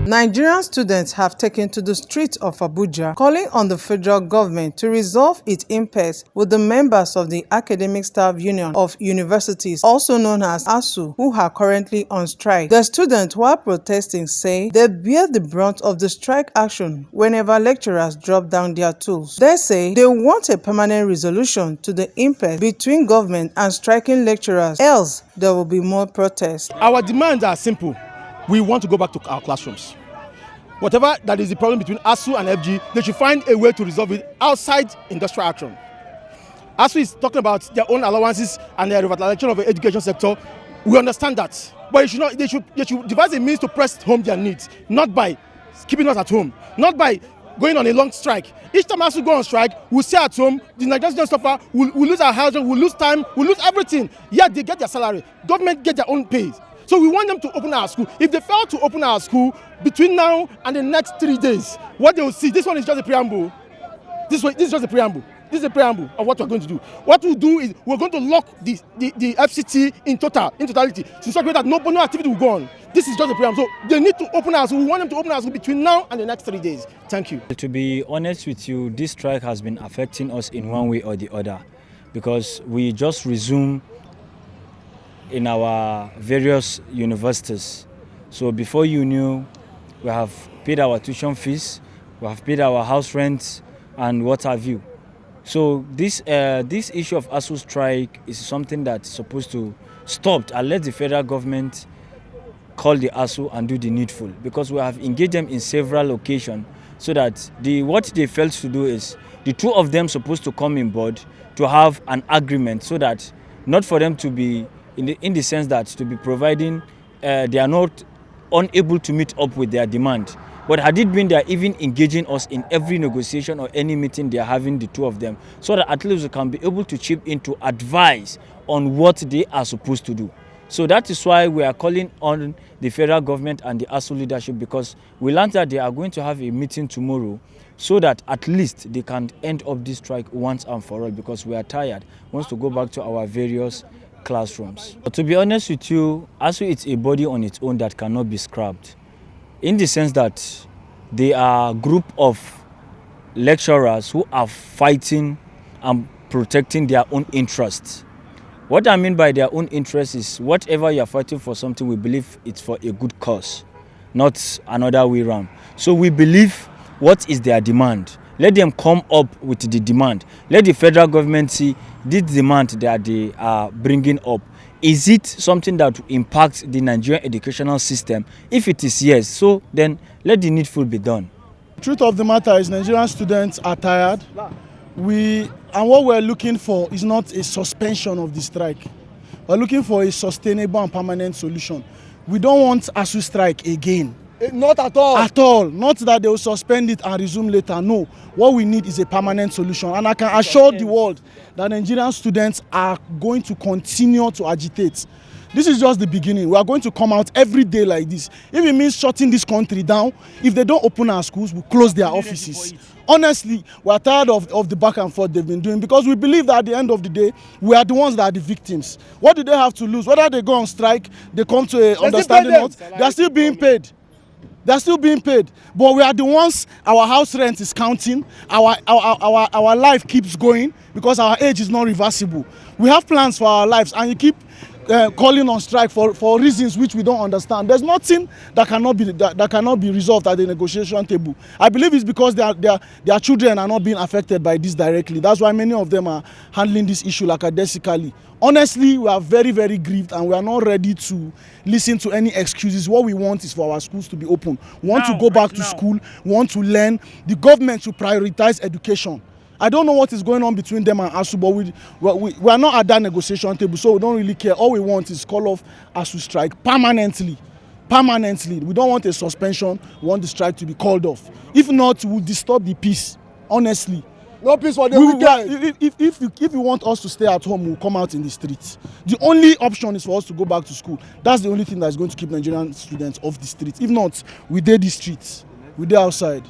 Nigerian students have taken to the streets of Abuja, calling on the federal government to resolve its impasse with the members of the Academic Staff Union of Universities, also known as ASUU, who are currently on strike. The students, while protesting, say they bear the brunt of the strike action whenever lecturers drop down their tools. They say they want a permanent resolution to the impasse between government and striking lecturers, else there will be more protests. Our demands are simple. We want to go back to our classrooms. Whatever that is the problem between ASUU and FG, they should find a way to resolve it outside industrial action. ASUU is talking about their own allowances and their revitalization of the education sector. We understand that, but they should devise a means to press home their needs, not by keeping us at home, not by going on a long strike. Each time ASUU go on strike, we'll stay at home, the Nigerian students suffer, we'll lose our housing, we'll lose time, we'll lose everything. Yet they get their salary. Government get their own pay. So we want them to open our school. If they fail to open our school between now and the next 3 days, what they will see, this one is just a preamble. This is just a preamble. This is a preamble of what we're going to do. What we'll do is we're going to lock the FCT in totality, to such a way that no activity will go on. This is just a preamble. So they need to open our school. We want them to open our school between now and the next 3 days. Thank you. To be honest with you, this strike has been affecting us in one way or the other, because we just resumed in our various universities. So before you knew, we have paid our tuition fees, we have paid our house rents and what have you. So this issue of ASUU strike is something that's supposed to stop and let the federal government call the ASUU and do the needful, because we have engaged them in several occasions, so that what they failed to do is the two of them supposed to come in board to have an agreement, so that not for them to be in the sense that to be providing, they are not unable to meet up with their demand. But had it been they are even engaging us in every negotiation or any meeting they are having, the two of them, so that at least we can be able to chip in to advise on what they are supposed to do. So that is why we are calling on the federal government and the ASUU leadership, because we learned that they are going to have a meeting tomorrow, so that at least they can end up this strike once and for all, because we are tired, wants to go back to our various classrooms. But to be honest with you, ASUU is a body on its own that cannot be scrapped, in the sense that they are a group of lecturers who are fighting and protecting their own interests. What I mean by their own interests is whatever you are fighting for something, we believe it's for a good cause, not another way around. So we believe what is their demand. Let them come up with the demand. Let the federal government see this demand that they are bringing up. Is it something that will impact the Nigerian educational system? If it is yes, so then let the needful be done. The truth of the matter is Nigerian students are tired. And what we're looking for is not a suspension of the strike. We're looking for a sustainable and permanent solution. We don't want ASUU strike again. Not at all. At all. Not that they will suspend it and resume later. No. What we need is a permanent solution. And I can assure the world that Nigerian students are going to continue to agitate. This is just the beginning. We are going to come out every day like this. If it means shutting this country down, if they don't open our schools, we'll close their offices. Honestly, we are tired of the back and forth they've been doing, because we believe that at the end of the day, we are the ones that are the victims. What do they have to lose? Whether they go on strike, they come to an understanding, they are still being paid. They're still being paid, but we are the ones. Our house rent is counting. Our life keeps going, because our age is not reversible. We have plans for our lives, and you keep calling on strike for reasons which we don't understand. There's nothing that cannot be resolved at the negotiation table. I believe it's because their children are not being affected by this directly. That's why many of them are handling this issue academically. Honestly, we are very, very grieved, and we are not ready to listen to any excuses. What we want is for our schools to be open. We want to go back to school. We want to learn. The government should prioritize education. I don't know what is going on between them and ASUU, but we are not at that negotiation table, so we don't really care. All we want is call off ASUU strike permanently. Permanently. We don't want a suspension. We want the strike to be called off. If not, we'll disturb the peace. Honestly. No peace for the weekend. If you want us to stay at home, we'll come out in the streets. The only option is for us to go back to school. That's the only thing that's going to keep Nigerian students off the streets. If not, we did the streets. We did outside.